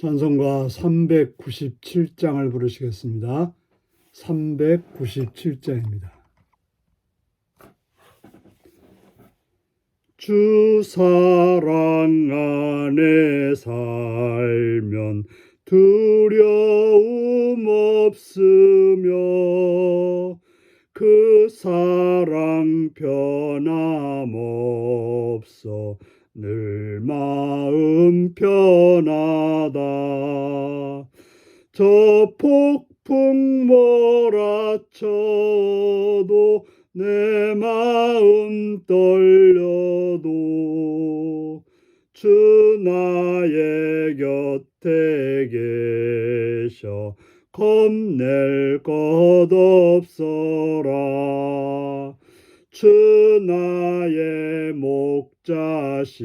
찬송가 397장을 부르시겠습니다. 397장입니다. 주 사랑 안에 살면 두려움 없으며 그 사랑 변함없어 늘 마음 편하다. 저 폭풍 몰아쳐도 내 마음 떨려도 주 나의 곁에 계셔 겁낼 것 없어라. 주 나의 목자시니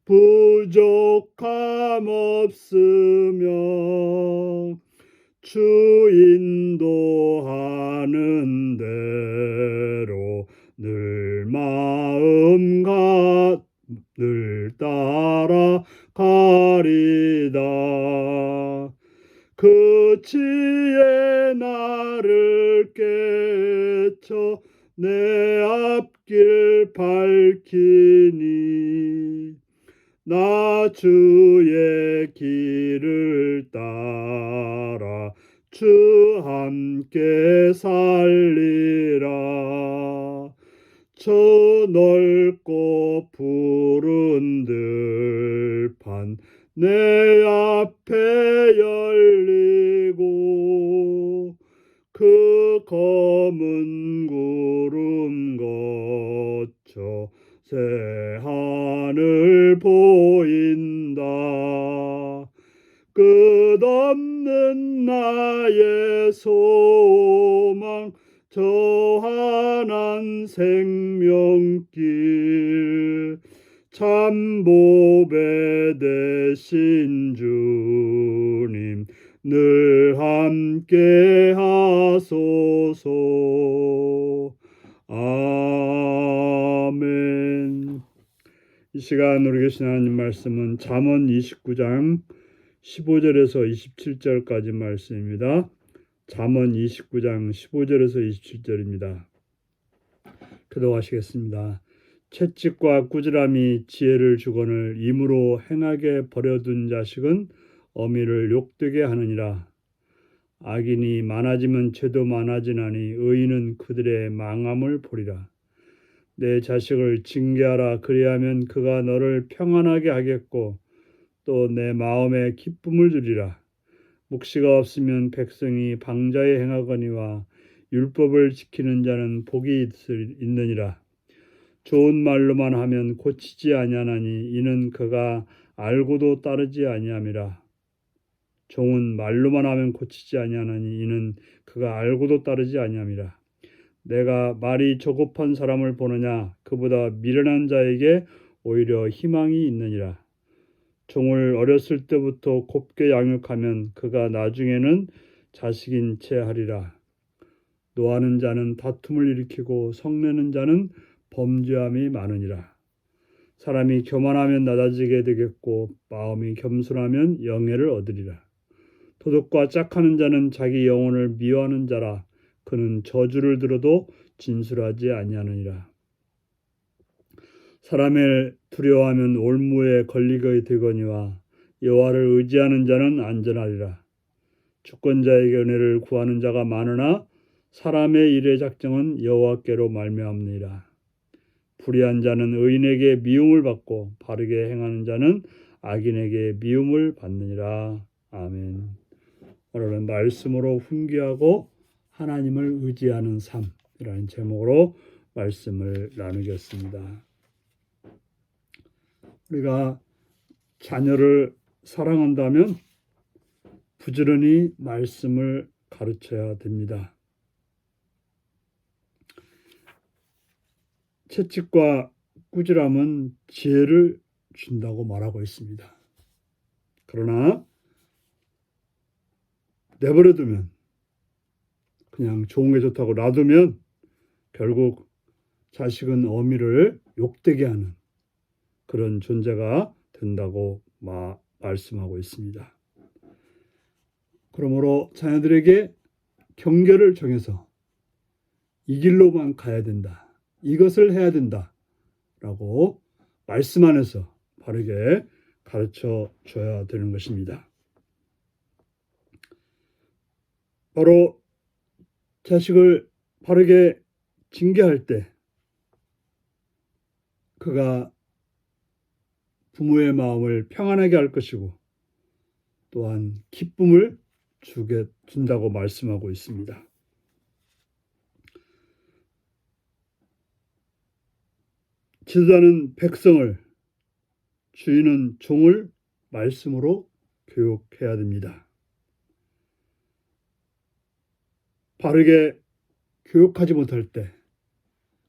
부족함 없으며 주 인도하는 대로 늘 늘 따라가리다. 그 지혜 나를 깨쳐 내 앞길 밝히니 나 주의 길을 따라 주 함께 살리라. 저 넓고 푸른 들판 내 앞에 열리고 그 검은 구름 거쳐 새 하늘 보인다. 끝없는 나의 소망 저 환한 생명길 참 보배 되신 주님 늘 함께 하소서. 아멘. 이 시간 우리 계신 하나님 말씀은 잠언 29장 15절에서 27절까지 말씀입니다. 잠언 29장 15절에서 27절입니다. 기도하시겠습니다. 채찍과 꾸지람이 지혜를 주거늘 임으로 행하게 버려둔 자식은 어미를 욕되게 하느니라. 악인이 많아지면 죄도 많아지나니 의인은 그들의 망함을 보리라. 내 자식을 징계하라. 그리하면 그가 너를 평안하게 하겠고 또 내 마음에 기쁨을 주리라. 묵시가 없으면 백성이 방자에 행하거니와 율법을 지키는 자는 복이 있느니라. 좋은 말로만 하면 고치지 아니하나니 이는 그가 알고도 따르지 아니함이라. 종은 말로만 하면 고치지 아니하나니 이는 그가 알고도 따르지 아니함이라. 내가 말이 조급한 사람을 보느냐? 그보다 미련한 자에게 오히려 희망이 있느니라. 종을 어렸을 때부터 곱게 양육하면 그가 나중에는 자식인 채 하리라. 노하는 자는 다툼을 일으키고 성내는 자는 범죄함이 많으니라. 사람이 교만하면 낮아지게 되겠고 마음이 겸손하면 영예를 얻으리라. 도둑과 짝하는 자는 자기 영혼을 미워하는 자라. 그는 저주를 들어도 진술하지 아니하느니라. 사람을 두려워하면 올무에 걸리게 되거니와 여호와를 의지하는 자는 안전하리라. 주권자에게 은혜를 구하는 자가 많으나 사람의 일의 작정은 여호와께로 말미암느니라. 불의한 자는 의인에게 미움을 받고 바르게 행하는 자는 악인에게 미움을 받느니라. 아멘. 오늘은 말씀으로 훈계하고 하나님을 의지하는 삶이라는 제목으로 말씀을 나누겠습니다. 우리가 자녀를 사랑한다면 부지런히 말씀을 가르쳐야 됩니다. 채찍과 꾸지람은 지혜를 준다고 말하고 있습니다. 그러나 내버려두면, 그냥 좋은 게 좋다고 놔두면 결국 자식은 어미를 욕되게 하는 그런 존재가 된다고 말씀하고 있습니다. 그러므로 자녀들에게 경계를 정해서 이 길로만 가야 된다. 이것을 해야 된다. 라고 말씀 안에서 바르게 가르쳐 줘야 되는 것입니다. 바로 자식을 바르게 징계할 때 그가 부모의 마음을 평안하게 할 것이고 또한 기쁨을 준다고 말씀하고 있습니다. 지도자는 백성을, 주인은 종을 말씀으로 교육해야 됩니다. 바르게 교육하지 못할 때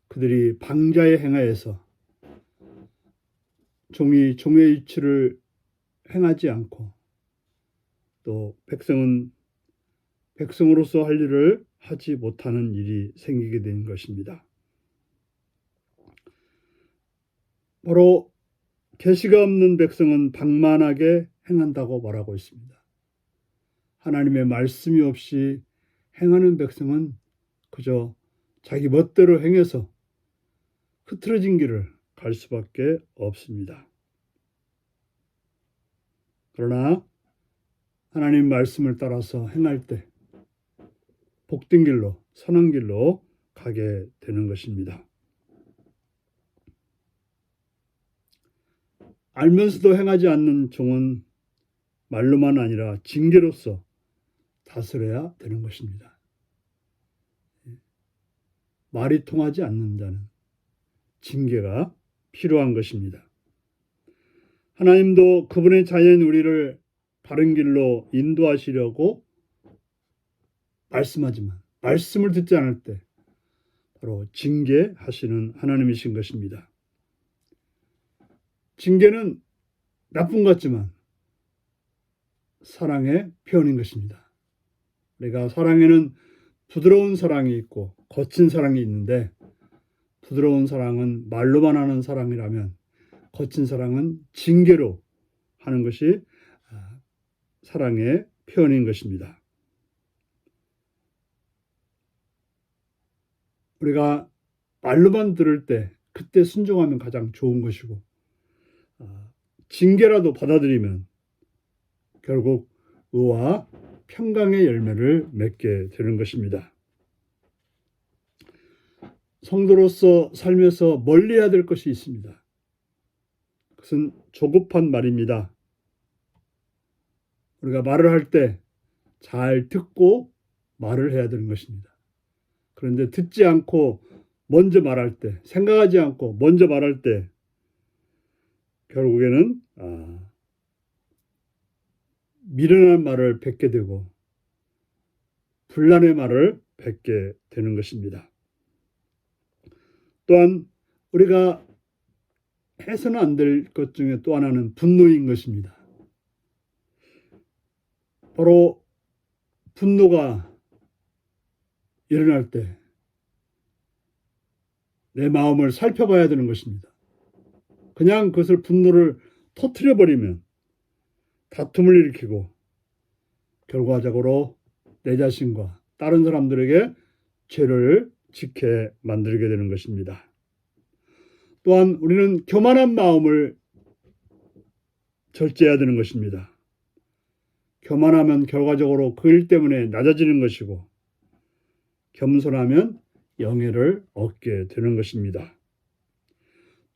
그들이 방자에 행하여서 종이 종의 이치를 행하지 않고 또 백성은 백성으로서 할 일을 하지 못하는 일이 생기게 된 것입니다. 바로 계시가 없는 백성은 방만하게 행한다고 말하고 있습니다. 하나님의 말씀이 없이 행하는 백성은 그저 자기 멋대로 행해서 흐트러진 길을 갈 수밖에 없습니다. 그러나 하나님 말씀을 따라서 행할 때 복된 길로, 선한 길로 가게 되는 것입니다. 알면서도 행하지 않는 종은 말로만 아니라 징계로서 다스려야 되는 것입니다. 말이 통하지 않는 자는 징계가 필요한 것입니다. 하나님도 그분의 자녀인 우리를 바른 길로 인도하시려고 말씀하지만 말씀을 듣지 않을 때 바로 징계하시는 하나님이신 것입니다. 징계는 나쁜 것 같지만 사랑의 표현인 것입니다. 우리가 사랑에는 부드러운 사랑이 있고 거친 사랑이 있는데 부드러운 사랑은 말로만 하는 사랑이라면 거친 사랑은 징계로 하는 것이 사랑의 표현인 것입니다. 우리가 말로만 들을 때 그때 순종하면 가장 좋은 것이고 징계라도 받아들이면 결국 의와 평강의 열매를 맺게 되는 것입니다. 성도로서 살면서 멀리해야 될 것이 있습니다. 그것은 조급한 말입니다. 우리가 말을 할 때 잘 듣고 말을 해야 되는 것입니다. 그런데 듣지 않고 먼저 말할 때, 생각하지 않고 먼저 말할 때 결국에는 미련한 말을 뱉게 되고 분란의 말을 뱉게 되는 것입니다. 또한 우리가 해서는 안 될 것 중에 또 하나는 분노인 것입니다. 바로 분노가 일어날 때 내 마음을 살펴봐야 되는 것입니다. 그냥 그것을 분노를 터뜨려버리면 다툼을 일으키고 결과적으로 내 자신과 다른 사람들에게 죄를 짓게 만들게 되는 것입니다. 또한 우리는 교만한 마음을 절제해야 되는 것입니다. 교만하면 결과적으로 그 일 때문에 낮아지는 것이고 겸손하면 영예를 얻게 되는 것입니다.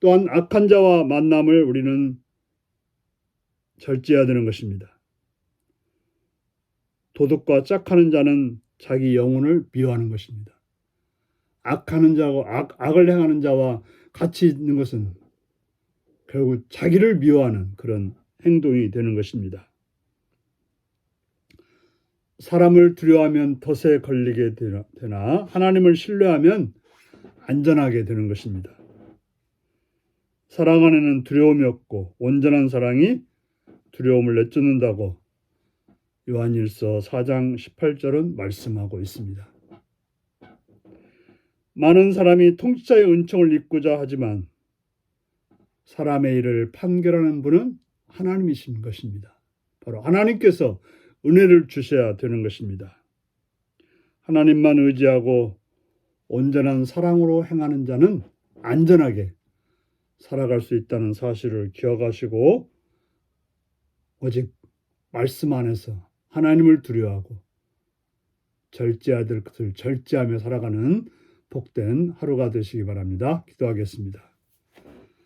또한 악한 자와 만남을 우리는 절제해야 되는 것입니다. 도둑과 짝하는 자는 자기 영혼을 미워하는 것입니다. 악하는 자고 악을 행하는 자와 같이 있는 것은 결국 자기를 미워하는 그런 행동이 되는 것입니다. 사람을 두려워하면 덫에 걸리게 되나 하나님을 신뢰하면 안전하게 되는 것입니다. 사랑 안에는 두려움이 없고 온전한 사랑이 두려움을 내쫓는다고 요한일서 4장 18절은 말씀하고 있습니다. 많은 사람이 통치자의 은총을 입고자 하지만 사람의 일을 판결하는 분은 하나님이신 것입니다. 바로 하나님께서 은혜를 주셔야 되는 것입니다. 하나님만 의지하고 온전한 사랑으로 행하는 자는 안전하게 살아갈 수 있다는 사실을 기억하시고 오직 말씀 안에서 하나님을 두려워하고 절제해야 될 것을 절제하며 살아가는 복된 하루가 되시기 바랍니다. 기도하겠습니다.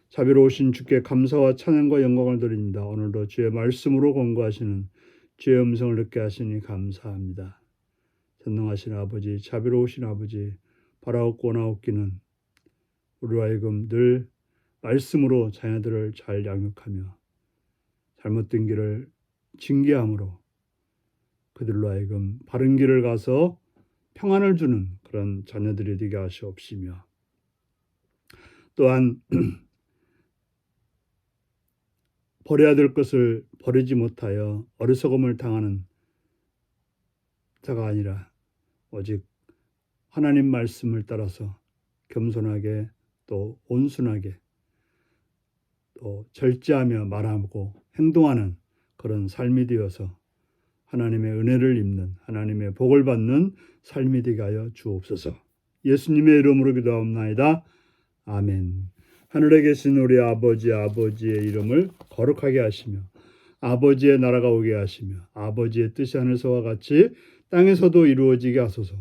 자비로우신 주께 감사와 찬양과 영광을 드립니다. 오늘도 주의 말씀으로 권고하시는 주의 음성을 듣게 하시니 감사합니다. 전능하신 아버지, 자비로우신 아버지, 바라옵고 나옵기는 우리로 하여금 늘 말씀으로 자녀들을 잘 양육하며 잘못된 길을 징계함으로 그들로 하여금 바른 길을 가서 평안을 주는 그런 자녀들이 되게 하시옵시며 또한 버려야 될 것을 버리지 못하여 어리석음을 당하는 자가 아니라 오직 하나님 말씀을 따라서 겸손하게 또 온순하게 또 절제하며 말하고 행동하는 그런 삶이 되어서 하나님의 은혜를 입는 하나님의 복을 받는 삶이 되게 하여 주옵소서. 예수님의 이름으로 기도하옵나이다. 아멘. 하늘에 계신 우리 아버지의 이름을 거룩하게 하시며 아버지의 나라가 오게 하시며 아버지의 뜻이 하늘에서와 같이 땅에서도 이루어지게 하소서.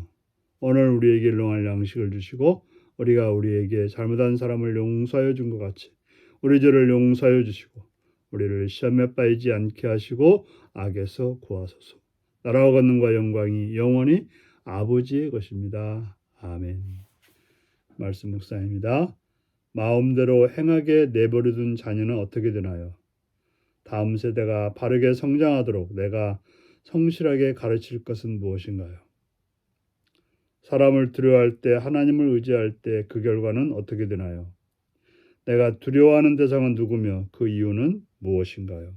오늘 우리에게 일용할 양식을 주시고 우리가 우리에게 잘못한 사람을 용서하여 준 것 같이 우리 죄를 용서하여 주시고 우리를 시험에 빠지지 않게 하시고 악에서 구하소서. 나라와 권능과 영광이 영원히 아버지의 것입니다. 아멘. 말씀 묵상입니다. 마음대로 행하게 내버려둔 자녀는 어떻게 되나요? 다음 세대가 바르게 성장하도록 내가 성실하게 가르칠 것은 무엇인가요? 사람을 두려워할 때 하나님을 의지할 때 그 결과는 어떻게 되나요? 내가 두려워하는 대상은 누구며 그 이유는 무엇인가요?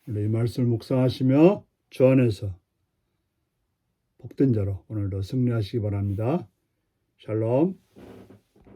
이 말씀을 묵상하시며 주 안에서 복된 자로 오늘도 승리하시기 바랍니다. 샬롬.